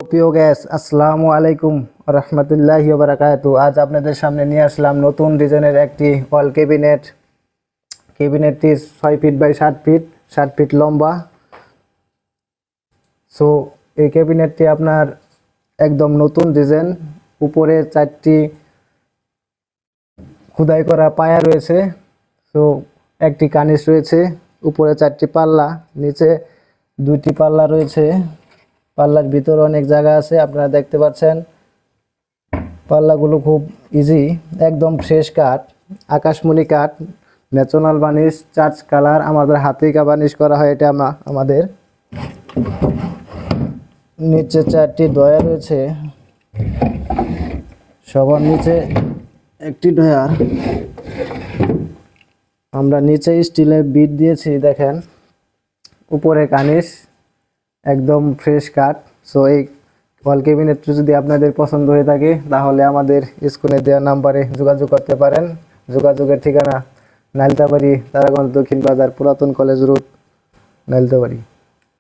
প্রিয় গ্যাস, আসসালামু আলাইকুম রহমতুল্লাহি ওয়া বারাকাতুহু। আজ আপনাদের সামনে নিয়ে আসলাম নতুন ডিজাইনের একটি ওয়াল ক্যাবিনেট। ক্যাবিনেটটি 6 ফিট বাই 7 ফিট লম্বা। সো এই ক্যাবিনেটটি আপনার একদম নতুন ডিজাইন। উপরে 4টি খোদাই করা পায়া রয়েছে। সো একটি কানিস রয়েছে, উপরে 4টি পাল্লা, নিচে 2টি পাল্লা রয়েছে। পাল্লার ভিতরে অনেক জায়গা আছে, আপনারা দেখতে পাচ্ছেন। পাল্লাগুলো খুব ইজি, একদম ফ্রেশ কাঠ, আকাশমণি কাঠ, ন্যাচারাল বার্নিশ, চার্চ কালার, আমাদের হাতিকা বার্নিশ করা হয় এটা আমাদের। নিচে 4টি ড্রয়ার রয়েছে, সবার নিচে একটি ড্রয়ার। আমরা নিচে স্টিলের বিট দিয়েছি, দেখেন। উপরে কানিস, একদম ফ্রেশ কাঠ। সো এই ওয়াল ক্যাবিনেটটি যদি আপনাদের পছন্দ হয়ে থাকে তাহলে আমাদের স্ক্রিনে দেওয়া নাম্বারে যোগাযোগ করতে পারেন। যোগাযোগের ঠিকানা নাইলতাবাড়ি, তারাগঞ্জ দক্ষিণ বাজার, পুরাতন কলেজ রোড, নাইলতাবাড়ি।